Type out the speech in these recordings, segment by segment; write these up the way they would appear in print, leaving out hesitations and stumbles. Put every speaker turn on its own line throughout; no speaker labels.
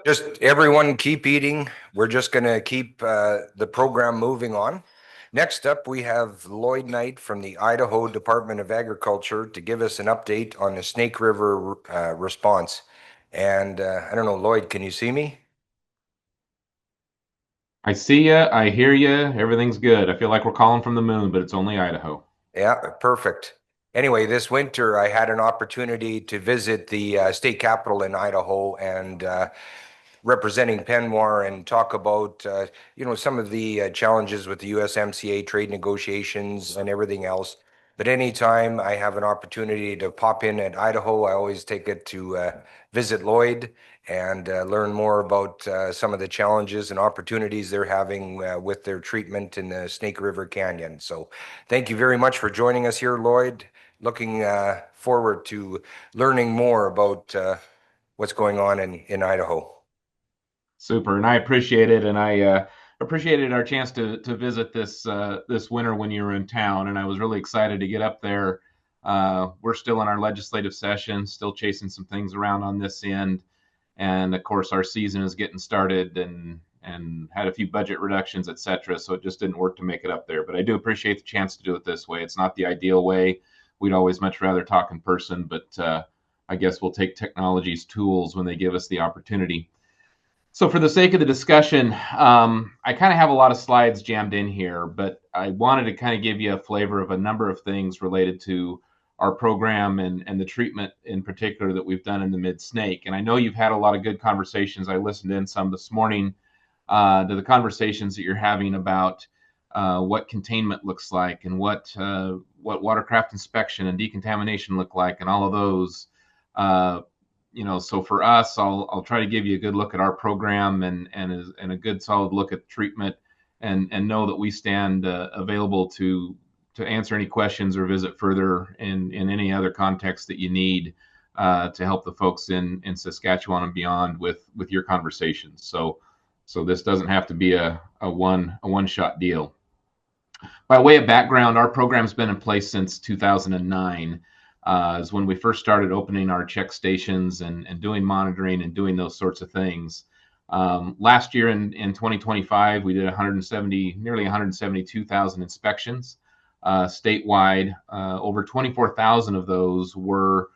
Just everyone keep eating. We're just going to keep the program moving on. Next up, we have Lloyd Knight from the Idaho Department of Agriculture to give us an update on the Snake River response. And I don't know, Lloyd, can you see me?
I see you. I hear you. Everything's good. I feel like we're calling from the moon, but it's only Idaho.
Yeah, perfect. Anyway, this winter I had an opportunity to visit the state capital in Idaho and representing Penmore and talk about some of the challenges with the USMCA trade negotiations and everything else. But anytime I have an opportunity to pop in at Idaho, I always take it to visit Lloyd and learn more about some of the challenges and opportunities they're having with their treatment in the Snake River Canyon. So thank you very much for joining us here, Lloyd. Looking forward to learning more about what's going on in Idaho.
Super, and I appreciate it, and I appreciated our chance to visit this winter when you were in town, and I was really excited to get up there. We're still in our legislative session, still chasing some things around on this end, and of course our season is getting started, and had a few budget reductions, etc. So it just didn't work to make it up there. But I do appreciate the chance to do it this way. It's not the ideal way. We'd always much rather talk in person, but I guess we'll take technology's tools when they give us the opportunity. So, for the sake of the discussion, I kind of have a lot of slides jammed in here, but I wanted to kind of give you a flavor of a number of things related to our program and the treatment in particular that we've done in the Mid Snake. And I know you've had a lot of good conversations. I listened in some this morning to the conversations that you're having about what containment looks like and what watercraft inspection and decontamination look like, and all of those. Uh, so for us, I'll try to give you a good look at our program and a good solid look at treatment, and know that we stand available to answer any questions or visit further in any other context that you need to help the folks in Saskatchewan and beyond with your conversations. So this doesn't have to be a one shot deal. By way of background, our program's been in place since 2009. Is when we first started opening our check stations and doing monitoring and doing those sorts of things. Last year in 2025, we did 170, nearly 172,000 inspections statewide. Over 24,000 of those were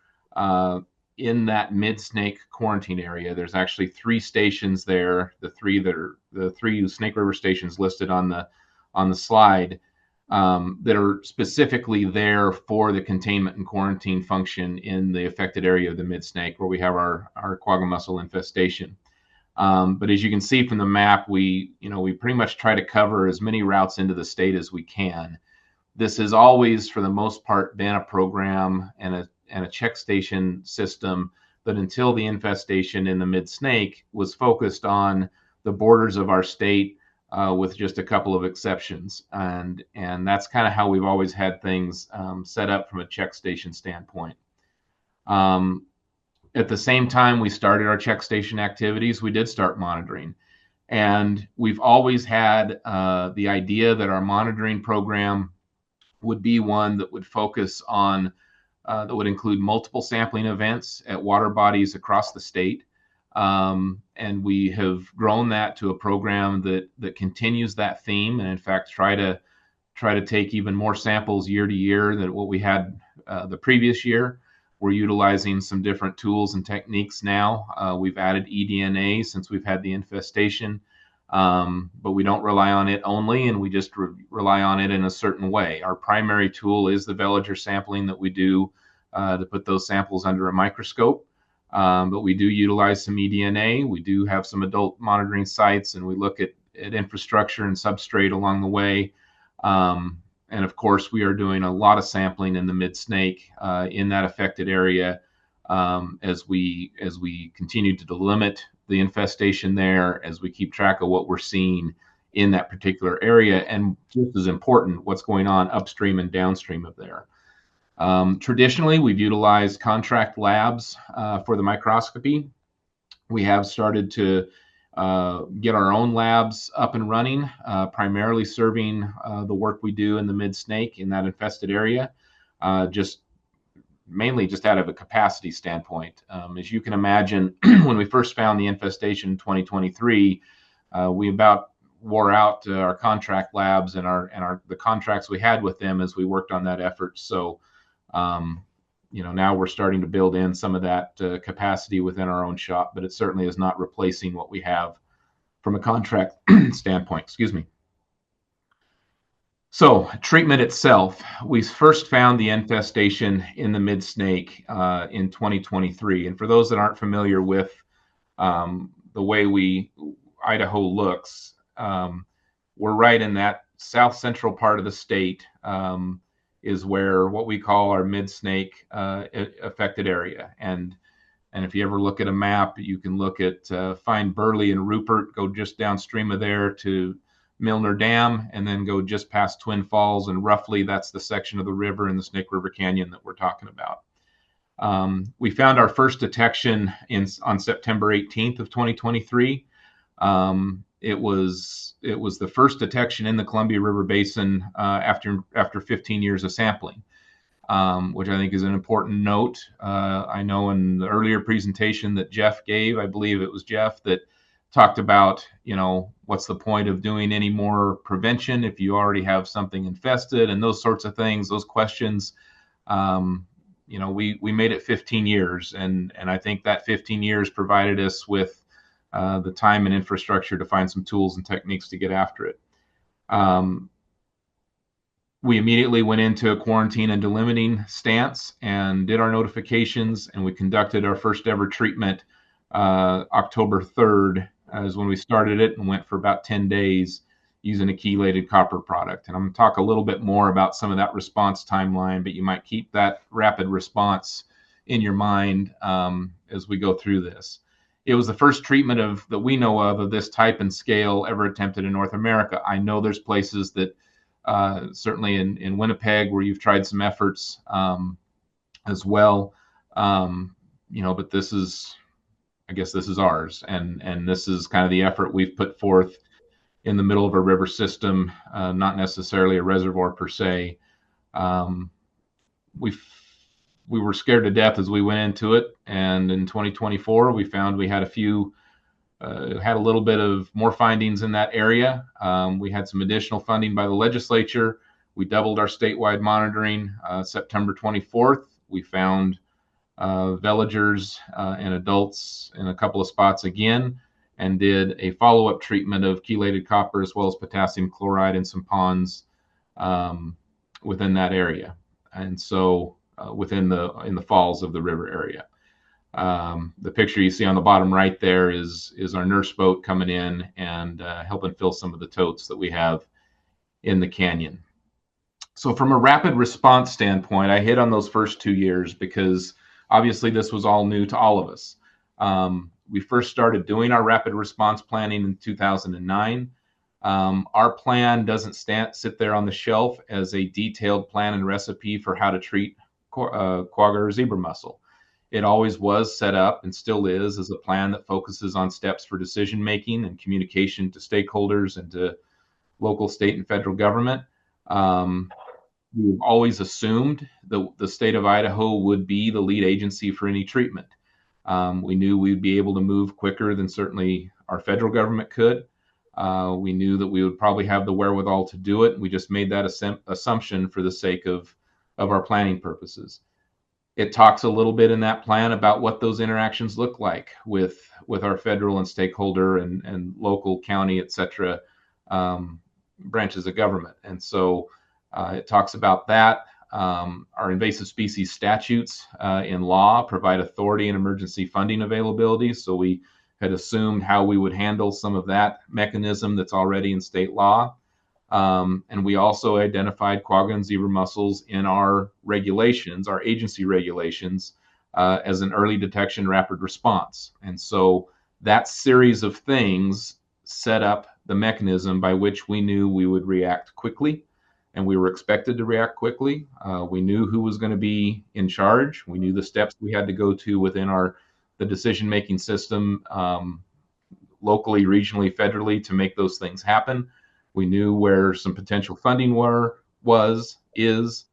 in that Mid Snake quarantine area. There's actually three stations there. The three Snake River stations listed on the slide that are specifically there for the containment and quarantine function in the affected area of the Mid Snake, where we have our quagga mussel infestation. But as you can see from the map, we pretty much try to cover as many routes into the state as we can. This has always, for the most part, been a program and a check station system that, until the infestation in the Mid Snake, was focused on the borders of our state, with just a couple of exceptions, and that's kind of how we've always had things set up from a check station standpoint. Um, at the same time we started our check station activities, we did start monitoring, and we've always had the idea that our monitoring program would be one that would focus on that would include multiple sampling events at water bodies across the state. And we have grown that to a program that continues that theme, and in fact try to take even more samples year to year than what we had the previous year. We're utilizing some different tools and techniques now. We've added eDNA since we've had the infestation, but we don't rely on it only, and we just rely on it in a certain way. Our primary tool is the veliger sampling that we do to put those samples under a microscope. But we do utilize some eDNA. We do have some adult monitoring sites, and we look at infrastructure and substrate along the way. And of course, we are doing a lot of sampling in the Mid Snake in that affected area, as we continue to delimit the infestation there, as we keep track of what we're seeing in that particular area, and just as important, what's going on upstream and downstream of there. Traditionally, we've utilized contract labs for the microscopy. We have started to get our own labs up and running, primarily serving the work we do in the Mid Snake in that infested area. Just mainly just out of a capacity standpoint. As you can imagine, when we first found the infestation in 2023, we about wore out our contract labs and the contracts we had with them as we worked on that effort. So, now we're starting to build in some of that capacity within our own shop, but it certainly is not replacing what we have from a contract standpoint. Excuse me. So, treatment itself, we first found the infestation in the mid-snake in 2023. And for those that aren't familiar with the way Idaho looks, we're right in that south central part of the state, is where what we call our mid-snake affected area. And if you ever look at a map, you can look at find Burley and Rupert, go just downstream of there to Milner Dam, and then go just past Twin Falls, and roughly that's the section of the river in the Snake River Canyon that we're talking about. We found our first detection on September 18th of 2023. It was the first detection in the Columbia River Basin after 15 years of sampling, which I think is an important note. I know in the earlier presentation that Jeff gave, I believe it was Jeff that talked about, what's the point of doing any more prevention if you already have something infested, and those sorts of things, those questions. We made it 15 years, and I think that 15 years provided us with the time and infrastructure to find some tools and techniques to get after it. We immediately went into a quarantine and delimiting stance and did our notifications, and we conducted our first ever treatment October 3rd is when we started it, and went for about 10 days using a chelated copper product. And I'm going to talk a little bit more about some of that response timeline, but you might keep that rapid response in your mind as we go through this. It was the first treatment that we know of this type and scale ever attempted in North America. I know there's places that certainly in Winnipeg where you've tried some efforts as well, but I guess this is ours, and this is kind of the effort we've put forth in the middle of a river system, not necessarily a reservoir per se. We were scared to death as we went into it, and in 2024 we found we had a little bit of more findings in that area. We had some additional funding by the legislature. We doubled our statewide monitoring. September 24th, we found villagers and adults in a couple of spots again, and did a follow-up treatment of chelated copper as well as potassium chloride in some ponds within that area, and so in the falls of the river area. The picture you see on the bottom right there is our nurse boat coming in and helping fill some of the totes that we have in the canyon. So from a rapid response standpoint, I hit on those first 2 years because obviously this was all new to all of us. We first started doing our rapid response planning in 2009. Our plan doesn't sit there on the shelf as a detailed plan and recipe for how to treat quagga or zebra mussel. It always was set up and still is as a plan that focuses on steps for decision making and communication to stakeholders and to local, state, and federal government. We've always assumed the state of Idaho would be the lead agency for any treatment. We knew we'd be able to move quicker than certainly our federal government could. We knew that we would probably have the wherewithal to do it. We just made that assumption for the sake of our planning purposes. It talks a little bit in that plan about what those interactions look like with our federal and stakeholder and local, county, et cetera, branches of government. And so it talks about that. Our invasive species statutes in law provide authority and emergency funding availability. So we had assumed how we would handle some of that mechanism that's already in state law. And we also identified quagga and zebra mussels in our regulations, our agency regulations, as an early detection rapid response. And so that series of things set up the mechanism by which we knew we would react quickly, and we were expected to react quickly. We knew who was going to be in charge. We knew the steps we had to go to within the decision-making system, locally, regionally, federally, to make those things happen. We knew where some potential funding is,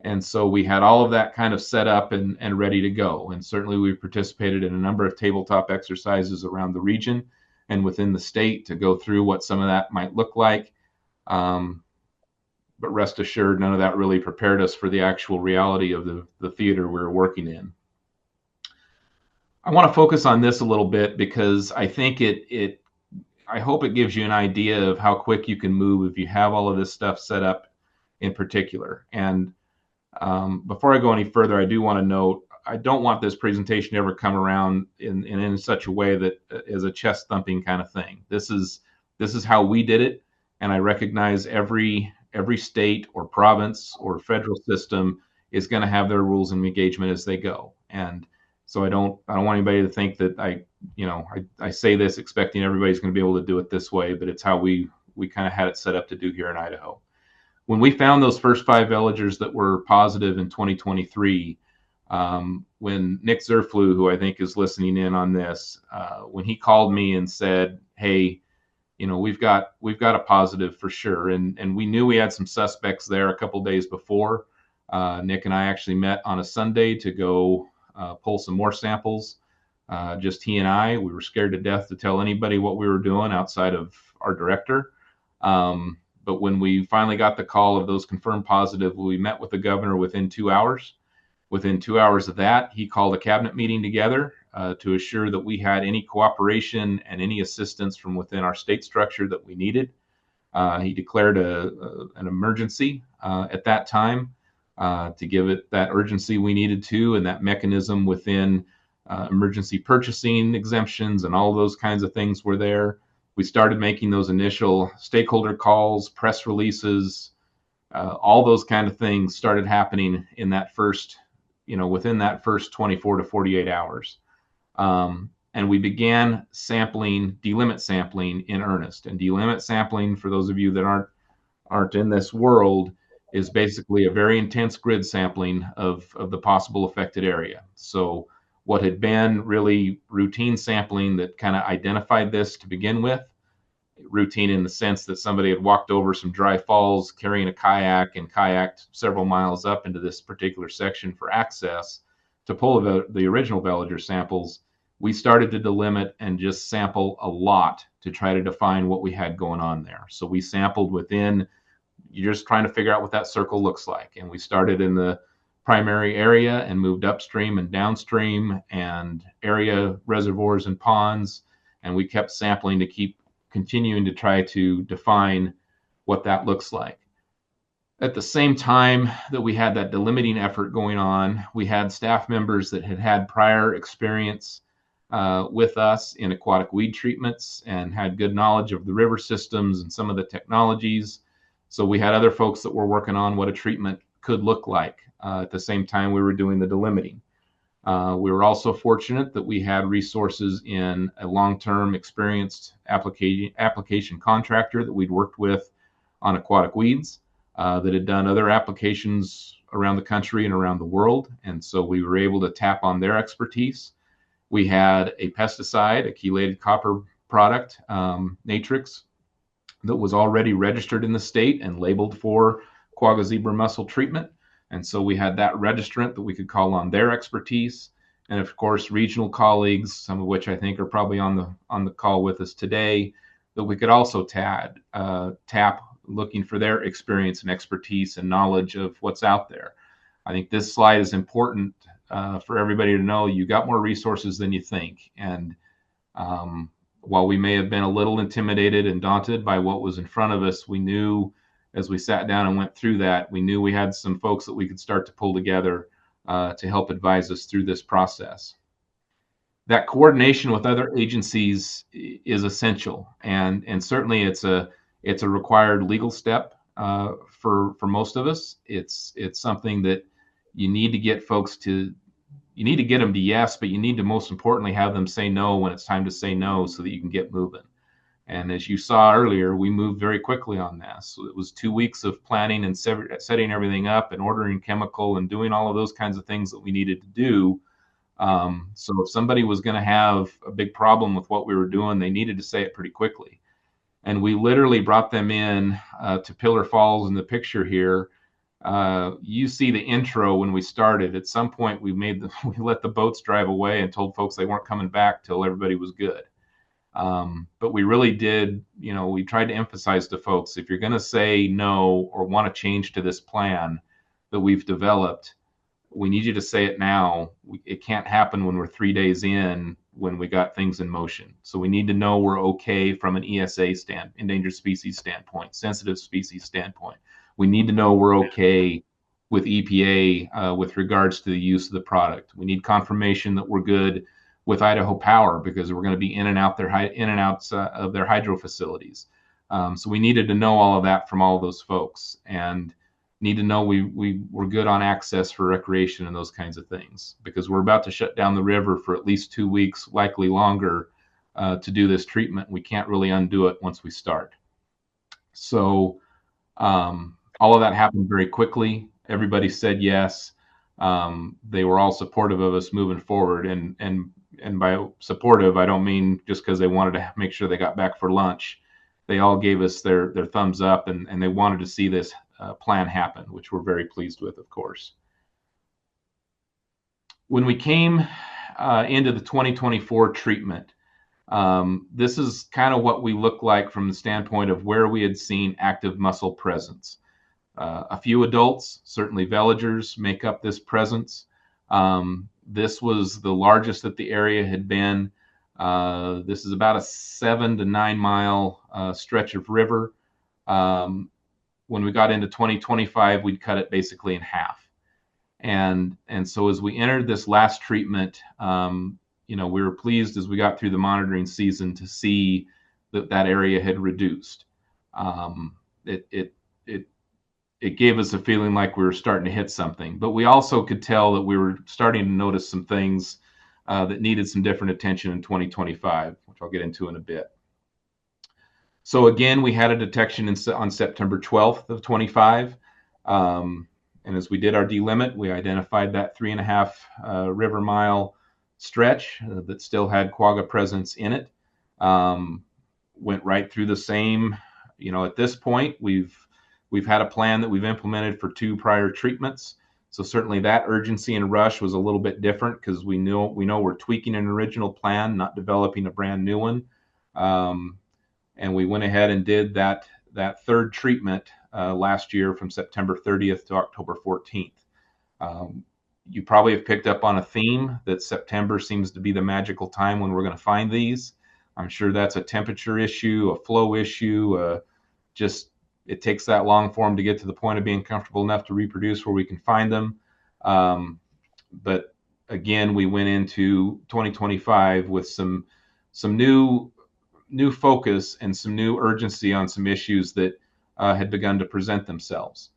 And so we had all of that kind of set up and ready to go. And certainly we participated in a number of tabletop exercises around the region and within the state to go through what some of that might look like. But rest assured, none of that really prepared us for the actual reality of the theater we were working in. I want to focus on this a little bit because I think I hope it gives you an idea of how quick you can move if you have all of this stuff set up in particular. And before I go any further, I do want to note, I don't want this presentation to ever come around in such a way that is a chest thumping kind of thing. This is how we did it, and I recognize every state or province or federal system is going to have their rules of engagement as they go. And so I don't want anybody to think that I say this expecting everybody's going to be able to do it this way, but it's how we kind of had it set up to do here in Idaho. When we found those first 5 villagers that were positive in 2023, when Nick Zerflew, who I think is listening in on this, when he called me and said, "Hey, we've got a positive for sure," and we knew we had some suspects there a couple days before. Nick and I actually met on a Sunday to go pull some more samples. Just he and I. We were scared to death to tell anybody what we were doing outside of our director. But when we finally got the call of those confirmed positive, we met with the governor within 2 hours. Within 2 hours of that, he called a cabinet meeting together to assure that we had any cooperation and any assistance from within our state structure that we needed. He declared an emergency at that time to give it that urgency we needed to, and that mechanism within emergency purchasing exemptions and all those kinds of things were there. We started making those initial stakeholder calls, press releases, all those kind of things started happening in that first, within that first 24 to 48 hours. And we began sampling, delimit sampling in earnest. And delimit sampling, for those of you that aren't in this world, is basically a very intense grid sampling of the possible affected area. So what had been really routine sampling that kind of identified this to begin with, routine in the sense that somebody had walked over some dry falls carrying a kayak and kayaked several miles up into this particular section for access to pull the original villager samples, we started to delimit and just sample a lot to try to define what we had going on there. So we sampled within, you're just trying to figure out what that circle looks like. And we started in the primary area and moved upstream and downstream and area reservoirs and ponds. And we kept sampling to keep continuing to try to define what that looks like. At the same time that we had that delimiting effort going on, we had staff members that had had prior experience with us in aquatic weed treatments and had good knowledge of the river systems and some of the technologies. So we had other folks that were working on what a treatment could look like at the same time we were doing the delimiting. We were also fortunate that we had resources in a long-term experienced application contractor that we'd worked with on aquatic weeds that had done other applications around the country and around the world. And so we were able to tap on their expertise. We had a pesticide, a chelated copper product, Natrix, that was already registered in the state and labeled for quagga zebra mussel treatment. And so we had that registrant that we could call on their expertise. And of course, regional colleagues, some of which I think are probably on the call with us today, that we could also tap looking for their experience and expertise and knowledge of what's out there. I think this slide is important for everybody to know you got more resources than you think. And while we may have been a little intimidated and daunted by what was in front of us, we knew as we sat down and went through that, we knew we had some folks that we could start to pull together to help advise us through this process. That coordination with other agencies is essential, and certainly it's a required legal step for most of us. It's something that you need to get folks to, you need to get them to yes, but you need to most importantly have them say no when it's time to say no so that you can get moving. And as you saw earlier, we moved very quickly on this. So it was 2 weeks of planning and setting everything up and ordering chemical and doing all of those kinds of things that we needed to do. So if somebody was going to have a big problem with what we were doing, they needed to say it pretty quickly. And we literally brought them in to Pillar Falls in the picture here You see the intro when we started. At some point, we let the boats drive away and told folks they weren't coming back till everybody was good. But we really did, we tried to emphasize to folks, if you're going to say no or want to change to this plan that we've developed, we need you to say it now. It can't happen when we're 3 days in, when we got things in motion. So we need to know we're okay from an ESA endangered species standpoint, sensitive species standpoint. We need to know we're okay with EPA with regards to the use of the product. We need confirmation that we're good with Idaho Power, because we're going to be in and out of their hydro facilities. So we needed to know all of that from all of those folks, and need to know we're good on access for recreation and those kinds of things, because we're about to shut down the river for at least 2 weeks, likely longer, to do this treatment. We can't really undo it once we start. So all of that happened very quickly. Everybody said yes. They were all supportive of us moving forward, and by supportive, I don't mean just because they wanted to make sure they got back for lunch. They all gave us their thumbs up, and they wanted to see this plan happen, which we're very pleased with, of course. When we came into the 2024 treatment, this is kind of what we look like from the standpoint of where we had seen active mussel presence. A few adults, certainly veligers, make up this presence. This was the largest that the area had been. This is about a 7 to 9 mile stretch of river. When we got into 2025, we'd cut it basically in half. And so as we entered this last treatment, we were pleased as we got through the monitoring season to see that area had reduced. It gave us a feeling like we were starting to hit something, but we also could tell that we were starting to notice some things that needed some different attention in 2025, which I'll get into in a bit. So again, we had a detection on September 12th of 25. And as we did our delimit, we identified that 3.5 river mile stretch that still had quagga presence in it. Went right through the same, at this point, we've had a plan that we've implemented for 2 prior treatments. So certainly that urgency and rush was a little bit different, because we know we're tweaking an original plan, not developing a brand new one. And we went ahead and did that 3rd treatment last year from September 30th to October 14th. You probably have picked up on a theme that September seems to be the magical time when we're going to find these. I'm sure that's a temperature issue, a flow issue, just it takes that long for them to get to the point of being comfortable enough to reproduce where we can find them. But again, we went into 2025 with some new focus and some new urgency on some issues that had begun to present themselves.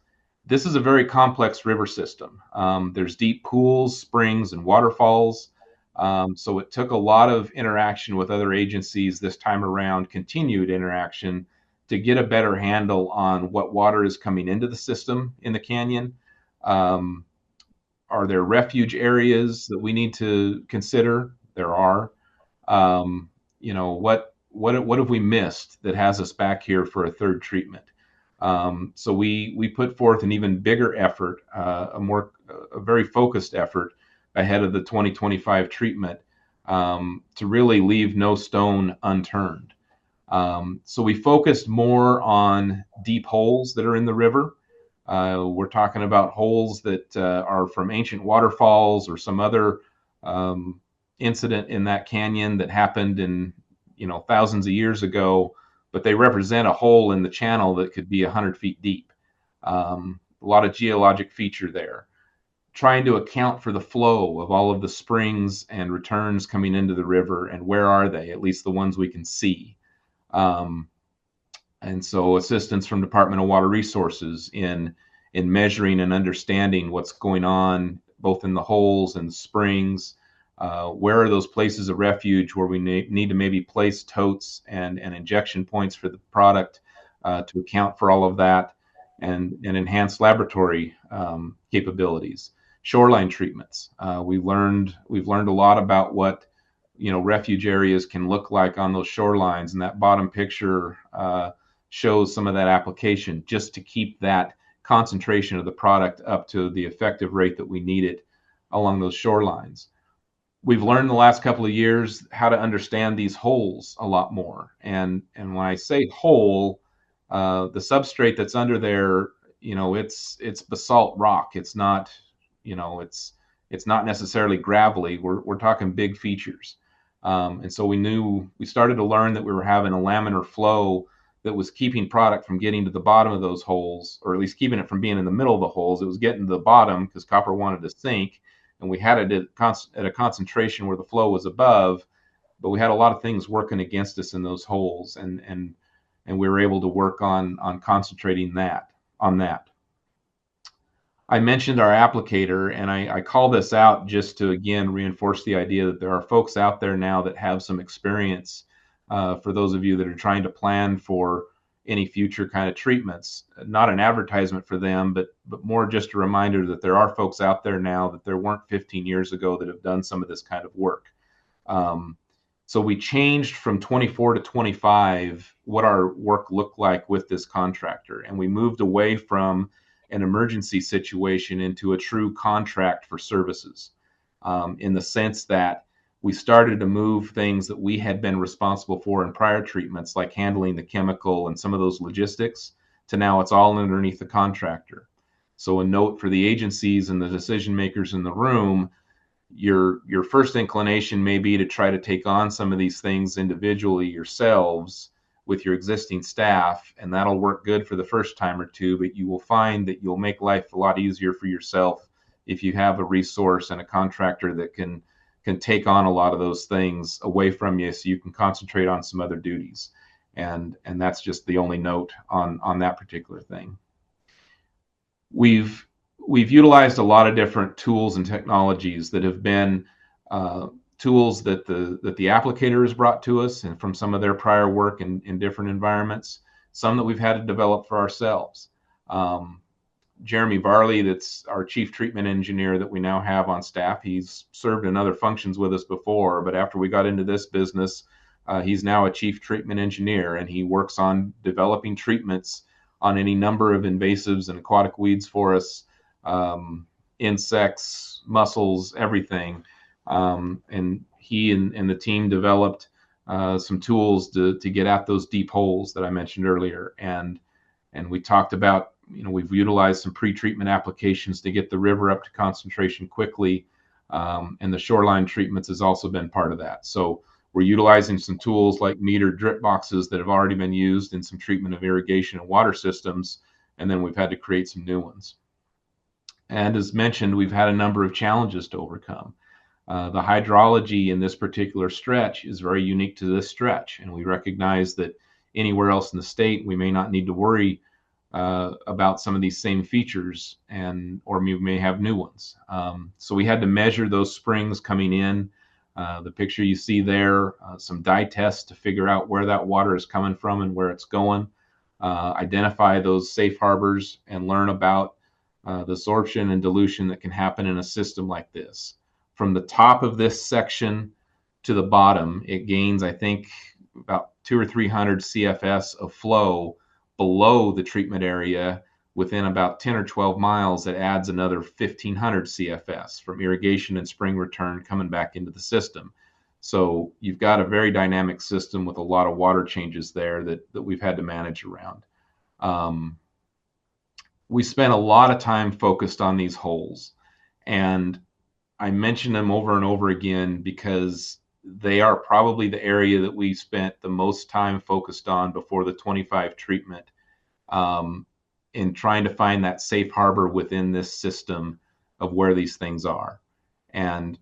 This is a very complex river system. There's deep pools, springs, and waterfalls. So it took a lot of interaction with other agencies this time around, continued interaction, to get a better handle on what water is coming into the system in the canyon. Are there refuge areas that we need to consider? There are. What have we missed that has us back here for a 3rd treatment? So we put forth an even bigger effort, a very focused effort ahead of the 2025 treatment, to really leave no stone unturned. So we focused more on deep holes that are in the river. We're talking about holes that are from ancient waterfalls or some other incident in that canyon that happened in thousands of years ago, but they represent a hole in the channel that could be 100 feet deep. A lot of geologic feature there. Trying to account for the flow of all of the springs and returns coming into the river, and where are they, at least the ones we can see. And so assistance from Department of Water Resources in measuring and understanding what's going on both in the holes and the springs. Where are those places of refuge where we need to maybe place totes and injection points for the product to account for all of that, and enhance laboratory capabilities. Shoreline treatments. We've learned a lot about what refuge areas can look like on those shorelines, and that bottom picture shows some of that application, just to keep that concentration of the product up to the effective rate that we need it along those shorelines. We've learned the last couple of years how to understand these holes a lot more. And when I say hole, the substrate that's under there, it's basalt rock. It's not, it's not necessarily gravelly. We're talking big features. And so we started to learn that we were having a laminar flow that was keeping product from getting to the bottom of those holes, or at least keeping it from being in the middle of the holes. It was getting to the bottom because copper wanted to sink, and we had it at a concentration where the flow was above, but we had a lot of things working against us in those holes, and we were able to work on concentrating on that. I mentioned our applicator, and I call this out just to, again, reinforce the idea that there are folks out there now that have some experience, for those of you that are trying to plan for any future kind of treatments. Not an advertisement for them, but more just a reminder that there are folks out there now that there weren't 15 years ago that have done some of this kind of work. So we changed from 24 to 25 what our work looked like with this contractor, and we moved away from an emergency situation into a true contract for services, in the sense that we started to move things that we had been responsible for in prior treatments, like handling the chemical and some of those logistics, to now it's all underneath the contractor. So a note for the agencies and the decision makers in the room: your first inclination may be to try to take on some of these things individually yourselves with your existing staff, and that'll work good for the first time or two, but you will find that you'll make life a lot easier for yourself if you have a resource and a contractor that can take on a lot of those things away from you, so you can concentrate on some other duties. And that's just the only note on that particular thing. We've utilized a lot of different tools and technologies that have been tools that the applicator has brought to us, and from some of their prior work in different environments, some that we've had to develop for ourselves. Jeremy Varley, that's our chief treatment engineer that we now have on staff. He's served in other functions with us before, but after we got into this business, he's now a chief treatment engineer, and he works on developing treatments on any number of invasives and aquatic weeds for us, insects, mussels, everything. And he and the team developed some tools to get at those deep holes that I mentioned earlier. And we talked about, we've utilized some pre-treatment applications to get the river up to concentration quickly. And the shoreline treatments has also been part of that. So we're utilizing some tools like meter drip boxes that have already been used in some treatment of irrigation and water systems. And then we've had to create some new ones. And as mentioned, we've had a number of challenges to overcome. The hydrology in this particular stretch is very unique to this stretch, and we recognize that anywhere else in the state, we may not need to worry about some of these same features, or we may have new ones. So we had to measure those springs coming in. The picture you see there, some dye tests to figure out where that water is coming from and where it's going, identify those safe harbors, and learn about the absorption and dilution that can happen in a system like this. From the top of this section to the bottom, it gains, I think, about 200 or 300 CFS of flow below the treatment area. Within about 10 or 12 miles, it adds another 1,500 CFS from irrigation and spring return coming back into the system. So you've got a very dynamic system with a lot of water changes there that we've had to manage around. We spent a lot of time focused on these holes, and I mention them over and over again because they are probably the area that we spent the most time focused on before the 25 treatment, in trying to find that safe harbor within this system of where these things are. And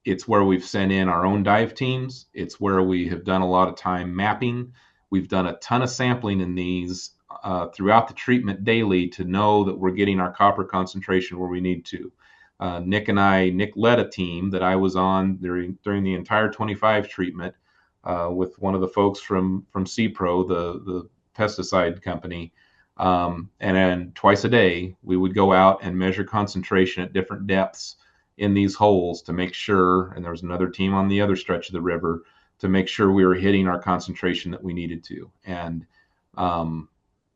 it's where we've sent in our own dive teams. It's where we have done a lot of time mapping. We've done a ton of sampling in these throughout the treatment daily to know that we're getting our copper concentration where we need to. Nick led a team that I was on during the entire 25 treatment with one of the folks from CPRO, the pesticide company. And then twice a day, we would go out and measure concentration at different depths in these holes to make sure, and there was another team on the other stretch of the river, to make sure we were hitting our concentration that we needed to. And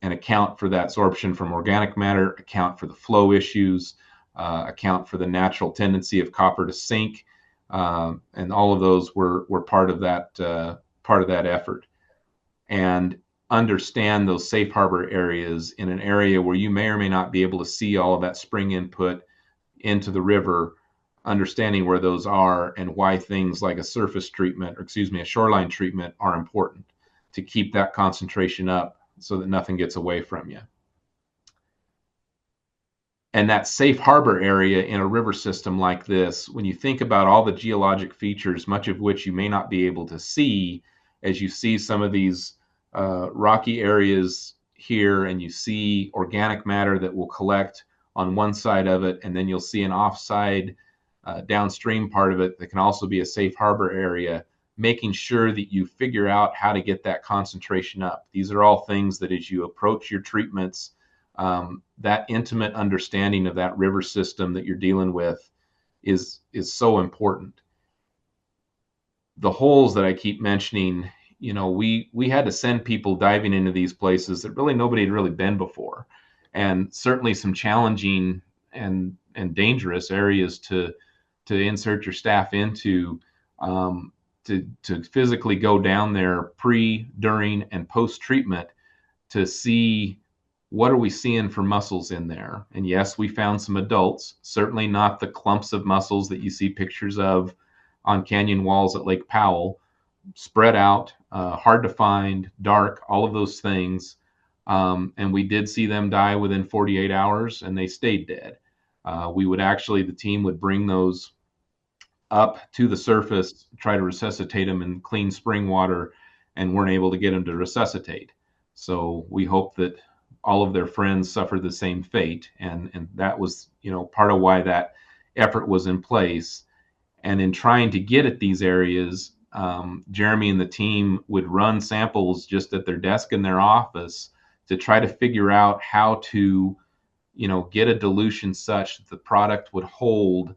and account for that absorption from organic matter, account for the flow issues, account for the natural tendency of copper to sink, and all of those were part of that effort. And understand those safe harbor areas in an area where you may or may not be able to see all of that spring input into the river, understanding where those are and why things like a surface treatment, or excuse me, a shoreline treatment are important to keep that concentration up so that nothing gets away from you. And that safe harbor area in a river system like this, when you think about all the geologic features, much of which you may not be able to see as you see some of these rocky areas here, and you see organic matter that will collect on one side of it, and then you'll see an offside downstream part of it that can also be a safe harbor area, making sure that you figure out how to get that concentration up. These are all things that as you approach your treatments, that intimate understanding of that river system that you're dealing with is so important. The holes that I keep mentioning, we had to send people diving into these places that really nobody had really been before, and certainly some challenging and dangerous areas to insert your staff into, to physically go down there pre, during, and post treatment to see what are we seeing for mussels in there. And yes, we found some adults, certainly not the clumps of mussels that you see pictures of on canyon walls at Lake Powell, spread out, hard to find, dark, all of those things. And we did see them die within 48 hours, and they stayed dead. The team would bring those up to the surface, try to resuscitate them in clean spring water, and weren't able to get them to resuscitate. So we hope that all of their friends suffered the same fate. And that was, part of why that effort was in place. And in trying to get at these areas, Jeremy and the team would run samples just at their desk in their office to try to figure out how to, get a dilution such that the product would hold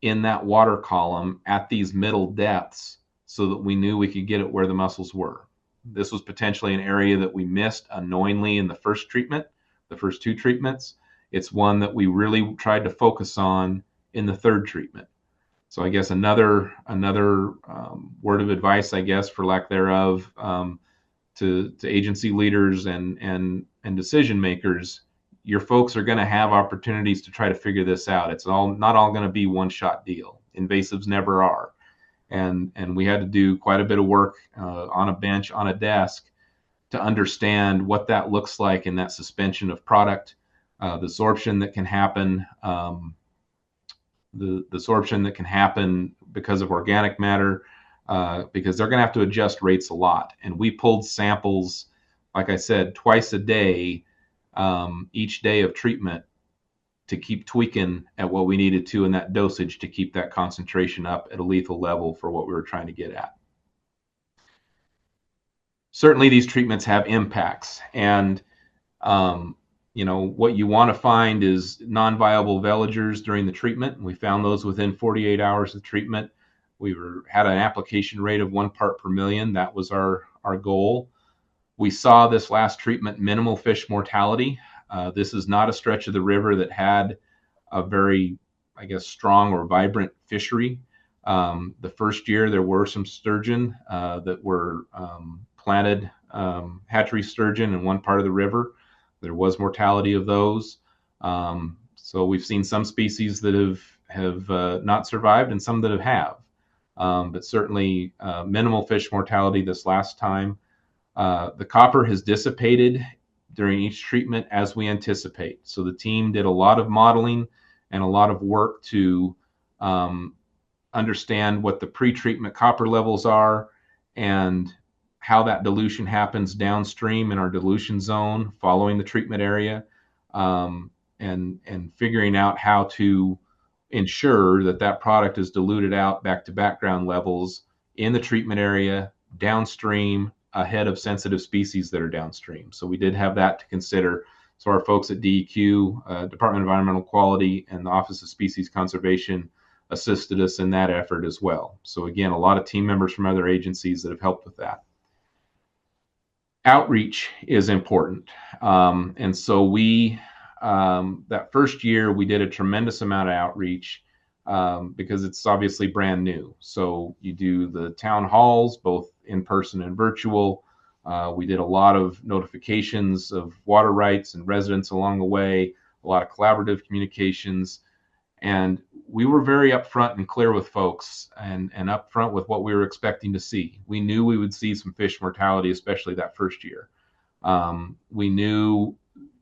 in that water column at these middle depths so that we knew we could get it where the mussels were. This was potentially an area that we missed unknowingly in the first treatment, the first two treatments. It's one that we really tried to focus on in the third treatment. So I guess another word of advice, I guess, for lack thereof, to agency leaders and decision makers, your folks are going to have opportunities to try to figure this out. It's not all going to be one shot deal. Invasives never are. And we had to do quite a bit of work on a bench, on a desk, to understand what that looks like in that suspension of product, the absorption that can happen, the absorption that can happen because of organic matter, because they're going to have to adjust rates a lot. And we pulled samples, like I said, twice a day, each day of treatment, to keep tweaking at what we needed to in that dosage to keep that concentration up at a lethal level for what we were trying to get at. Certainly these treatments have impacts, and what you want to find is non-viable veligers during the treatment. We found those within 48 hours of treatment. We had an application rate of 1 part per million. That was our goal. We saw this last treatment minimal fish mortality. This is not a stretch of the river that had a very, strong or vibrant fishery. The first year there were some sturgeon that were planted, hatchery sturgeon in one part of the river. There was mortality of those. So we've seen some species that have not survived and some that have. But certainly minimal fish mortality this last time. The copper has dissipated during each treatment as we anticipate. So the team did a lot of modeling and a lot of work to understand what the pre-treatment copper levels are and how that dilution happens downstream in our dilution zone following the treatment area, and figuring out how to ensure that product is diluted out back to background levels in the treatment area downstream, ahead of sensitive species that are downstream. So we did have that to consider. So our folks at DEQ, Department of Environmental Quality, and the Office of Species Conservation assisted us in that effort as well. So again, a lot of team members from other agencies that have helped with that. Outreach is important. And so that first year, we did a tremendous amount of outreach because it's obviously brand new. So you do the town halls, both in person and virtual. We did a lot of notifications of water rights and residents along the way, a lot of collaborative communications. And we were very upfront and clear with folks and upfront with what we were expecting to see. We knew we would see some fish mortality, especially that first year. We knew,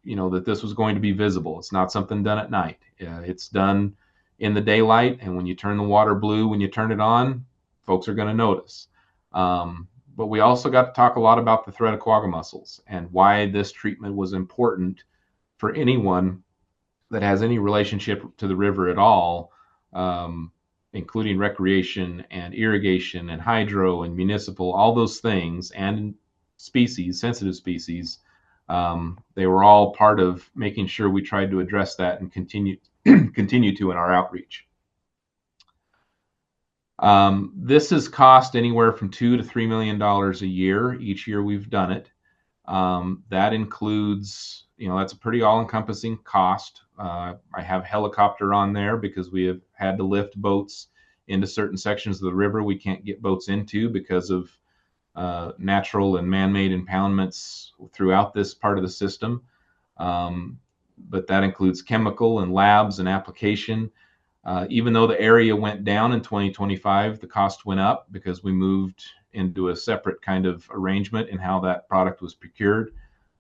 that this was going to be visible. It's not something done at night. It's done in the daylight, and when you turn the water blue, when you turn it on, folks are going to notice. But we also got to talk a lot about the threat of quagga mussels and why this treatment was important for anyone that has any relationship to the river at all, including recreation and irrigation and hydro and municipal, all those things, and species, sensitive species. They were all part of making sure we tried to address that and continue to in our outreach. This has cost anywhere from $2 to $3 million a year. Each year we've done it. That includes, that's a pretty all-encompassing cost. I have helicopter on there because we have had to lift boats into certain sections of the river we can't get boats into because of natural and man-made impoundments throughout this part of the system. But that includes chemical and labs and application. Even though the area went down in 2025, the cost went up because we moved into a separate kind of arrangement in how that product was procured.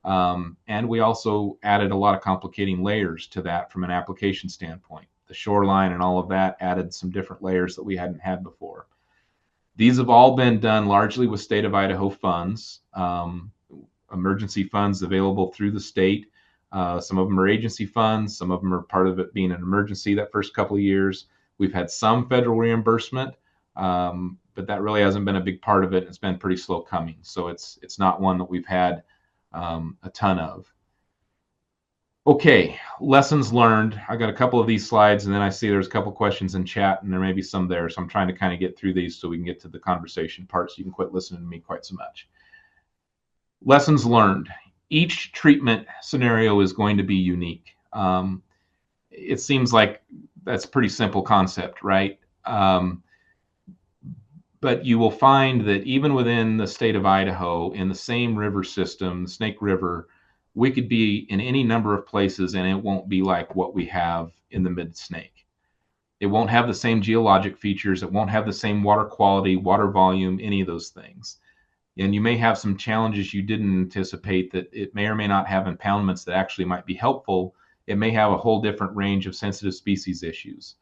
And we also added a lot of complicating layers to that from an application standpoint. The shoreline and all of that added some different layers that we hadn't had before. These have all been done largely with state of Idaho funds, emergency funds available through the state. Some of them are agency funds. Some of them are part of it being an emergency that first couple of years. We've had some federal reimbursement, but that really hasn't been a big part of it. It's been pretty slow coming. So it's not one that we've had a ton of. Okay, lessons learned. I got a couple of these slides, and then I see there's a couple questions in chat, and there may be some there. So I'm trying to kind of get through these so we can get to the conversation part so you can quit listening to me quite so much. Lessons learned. Each treatment scenario is going to be unique. It seems like that's a pretty simple concept, right? But you will find that even within the state of Idaho, in the same river system, the Snake River, we could be in any number of places and it won't be like what we have in the Mid-Snake. It won't have the same geologic features. It won't have the same water quality, water volume, any of those things. And you may have some challenges you didn't anticipate, that it may or may not have impoundments that actually might be helpful. It may have a whole different range of sensitive species issues.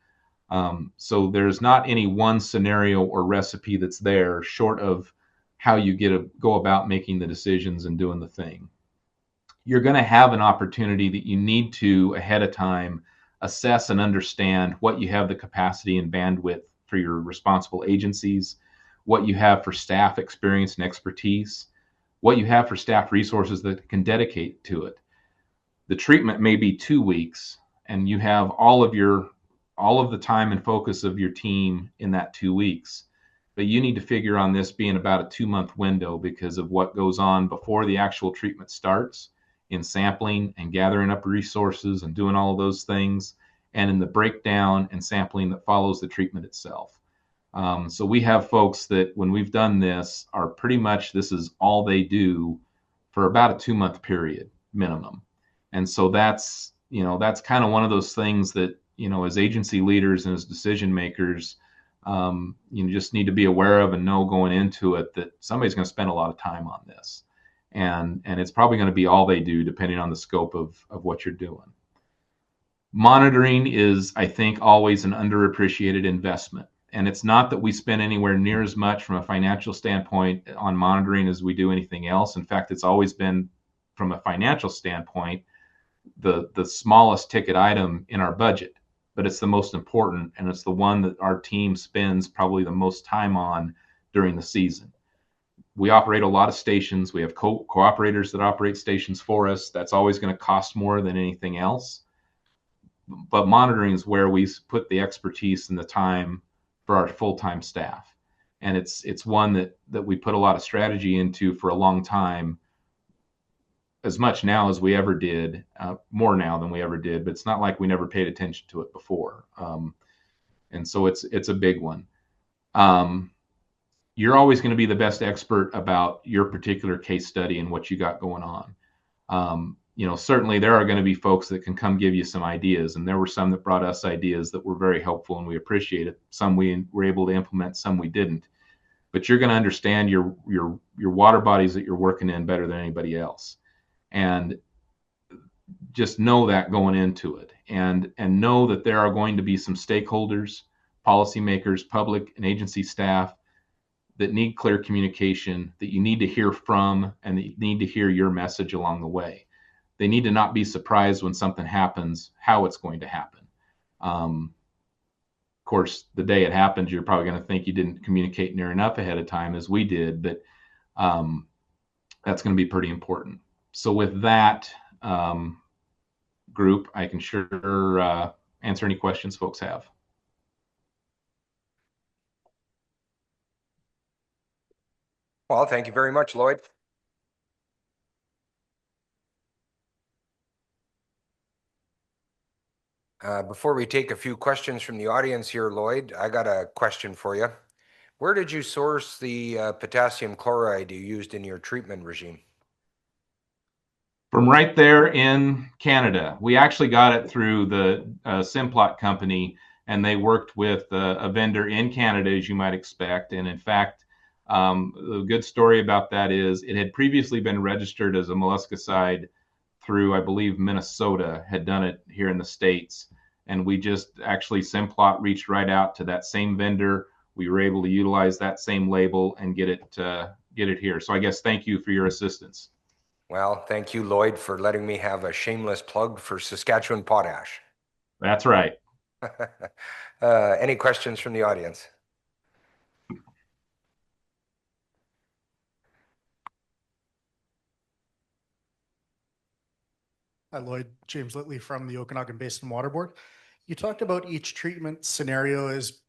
So there's not any one scenario or recipe that's there short of how you go about making the decisions and doing the thing. You're going to have an opportunity that you need to, ahead of time, assess and understand what you have the capacity and bandwidth for your responsible agencies, what you have for staff experience and expertise, what you have for staff resources that can dedicate to it. The treatment may be 2 weeks, and you have all of the time and focus of your team in that 2 weeks. But you need to figure on this being about a 2-month window because of what goes on before the actual treatment starts, in sampling and gathering up resources and doing all of those things, and in the breakdown and sampling that follows the treatment itself. So we have folks that when we've done this are pretty much, this is all they do for about a 2-month period minimum. And so that's kind of one of those things that, as agency leaders and as decision makers, you just need to be aware of and know going into it that somebody's going to spend a lot of time on this. And it's probably going to be all they do depending on the scope of what you're doing. Monitoring is, I think, always an underappreciated investment. And it's not that we spend anywhere near as much from a financial standpoint on monitoring as we do anything else. In fact, it's always been, from a financial standpoint, the smallest ticket item in our budget, but it's the most important, and it's the one that our team spends probably the most time on during the season. We operate a lot of stations. We have cooperators that operate stations for us. That's always going to cost more than anything else. But monitoring is where we put the expertise and the time for our full-time staff. And it's one that we put a lot of strategy into for a long time as much now as we ever did, more now than we ever did, but it's not like we never paid attention to it before. And so it's a big one. Um, you're always going to be the best expert about your particular case study and what you got going on. Certainly there are going to be folks that can come give you some ideas, and there were some that brought us ideas that were very helpful, and we appreciate it. Some we were able to implement, some we didn't. But you're going to understand your water bodies that you're working in better than anybody else, and just know that going into it, and know that there are going to be some stakeholders, policymakers, public and agency staff that need clear communication, that you need to hear from, and that you need to hear your message along the way. They need to not be surprised when something happens, how it's going to happen. Of course, the day it happens, you're probably going to think you didn't communicate near enough ahead of time, as we did, but that's going to be pretty important. So with that, group, I can sure answer any questions folks have.
Well, thank you very much, Lloyd. Before we take a few questions from the audience here, Lloyd, I got a question for you. Where did you source the potassium chloride you used in your treatment regime?
From right there in Canada. We actually got it through the Simplot company, and they worked with a vendor in Canada, as you might expect. And in fact, the good story about that is it had previously been registered as a molluscicide through, I believe, Minnesota, had done it here in the States. And we just actually, Simplot reached right out to that same vendor. We were able to utilize that same label and get it here. So I guess thank you for your assistance.
Well, thank you, Lloyd, for letting me have a shameless plug for Saskatchewan Potash.
That's right.
Any questions from the audience?
Hi, Lloyd. James Litley from the Okanagan Basin Water Board. You talked about each treatment scenario as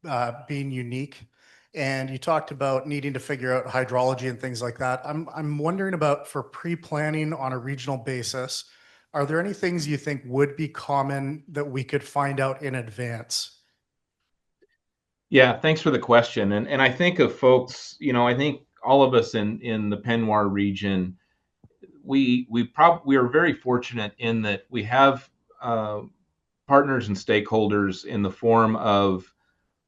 being unique, and you talked about needing to figure out hydrology and things like that. I'm wondering about, for pre-planning on a regional basis, are there any things you think would be common that we could find out in advance?
Yeah, thanks for the question. And I think of folks, I think all of us in the Pennoir region, we are very fortunate in that we have partners and stakeholders in the form of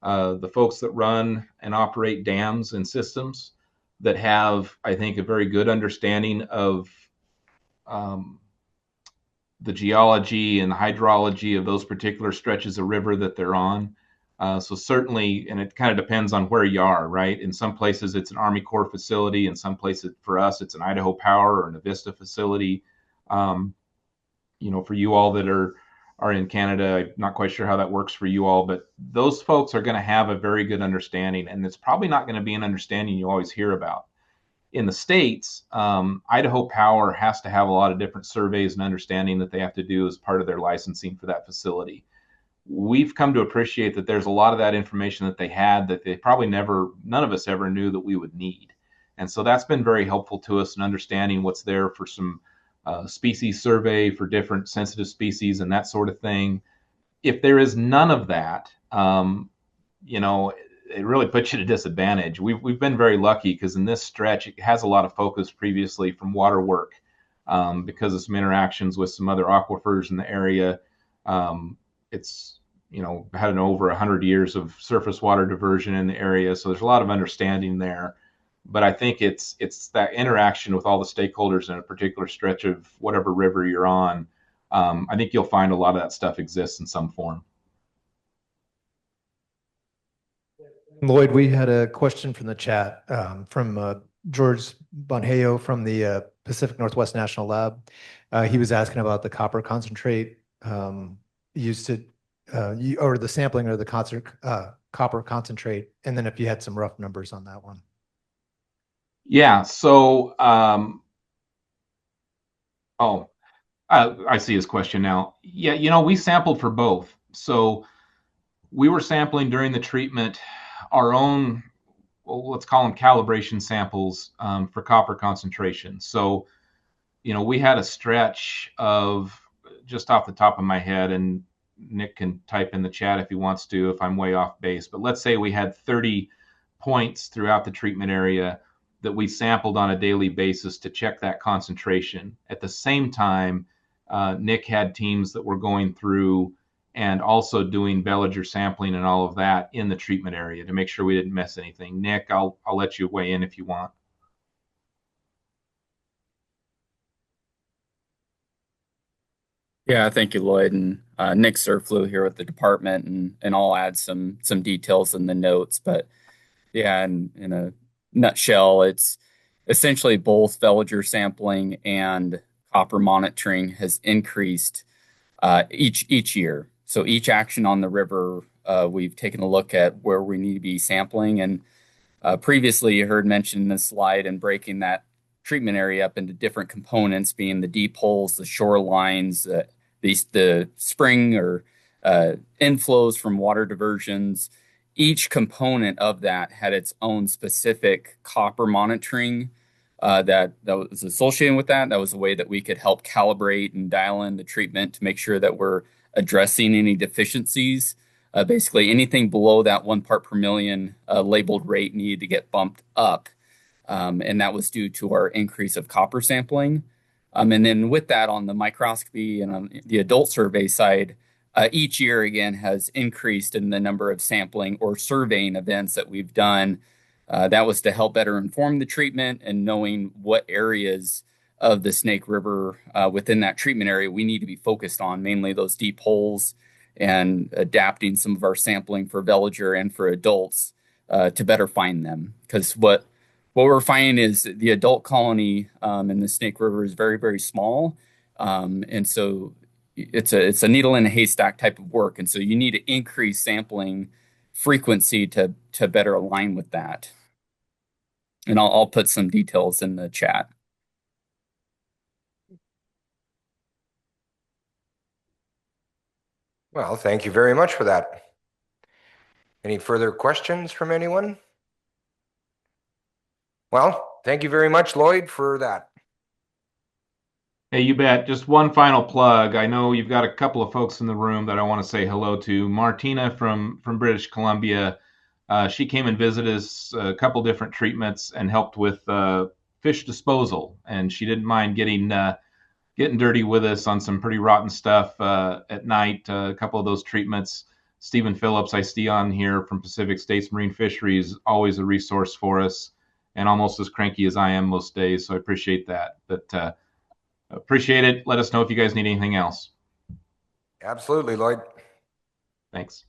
the folks that run and operate dams and systems that have, I think, a very good understanding of the geology and the hydrology of those particular stretches of river that they're on. So certainly, and it kind of depends on where you are, right? In some places, it's an Army Corps facility. In some places, for us, it's an Idaho Power or an Avista facility. For you all that are in Canada, I'm not quite sure how that works for you all, but those folks are going to have a very good understanding, and it's probably not going to be an understanding you always hear about. In the States, Idaho Power has to have a lot of different surveys and understanding that they have to do as part of their licensing for that facility. We've come to appreciate that there's a lot of that information that they had that they probably none of us ever knew that we would need. And so that's been very helpful to us in understanding what's there for some species survey for different sensitive species and that sort of thing. If there is none of that, it really puts you at a disadvantage. We've been very lucky because in this stretch, it has a lot of focus previously from water work because of some interactions with some other aquifers in the area. It's had an over 100 years of surface water diversion in the area, so there's a lot of understanding there. But I think it's that interaction with all the stakeholders in a particular stretch of whatever river you're on. I think you'll find a lot of that stuff exists in some form.
Lloyd, we had a question from the chat from George Bonheyo from the Pacific Northwest National Lab. He was asking about the copper concentrate used to, or the sampling of the copper concentrate, and then if you had some rough numbers on that one.
Yeah, so, I see his question now. Yeah, we sampled for both. So we were sampling during the treatment our own, well, let's call them calibration samples for copper concentration. So we had a stretch of, just off the top of my head, and Nick can type in the chat if he wants to, if I'm way off base, but let's say we had 30 points throughout the treatment area that we sampled on a daily basis to check that concentration. At the same time, Nick had teams that were going through and also doing veliger sampling and all of that in the treatment area to make sure we didn't miss anything. Nick, I'll let you weigh in if you want.
Yeah, thank you, Lloyd. And Nick Surflew here with the department, and I'll add some details in the notes. But yeah, in a nutshell, it's essentially both veliger sampling and copper monitoring has increased each year. So each action on the river, we've taken a look at where we need to be sampling. And previously, you heard mentioned in this slide and breaking that treatment area up into different components, being the deep holes, the shorelines, the spring or inflows from water diversions. Each component of that had its own specific copper monitoring that was associated with that. That was a way that we could help calibrate and dial in the treatment to make sure that we're addressing any deficiencies. Basically, anything below that 1 part per million labeled rate needed to get bumped up. And that was due to our increase of copper sampling. And then with that, on the microscopy and on the adult survey side, each year again has increased in the number of sampling or surveying events that we've done. That was to help better inform the treatment and knowing what areas of the Snake River within that treatment area we need to be focused on, mainly those deep holes, and adapting some of our sampling for veliger and for adults to better find them. Because what we're finding is the adult colony in the Snake River is very, very small. And so it's a needle in a haystack type of work. And so you need to increase sampling frequency to better align with that. And I'll put some details in the chat.
Well, thank you very much for that. Any further questions from anyone? Well, thank you very much, Lloyd, for that.
Hey, you bet. Just one final plug. I know you've got a couple of folks in the room that I want to say hello to. Martina from British Columbia. She came and visited us a couple different treatments and helped with fish disposal. And she didn't mind getting dirty with us on some pretty rotten stuff at night. A couple of those treatments. Stephen Phillips, I see on here from Pacific States Marine Fisheries, always a resource for us, and almost as cranky as I am most days. So I appreciate that. But appreciate it. Let us know if you guys need anything else.
Absolutely, Lloyd.
Thanks.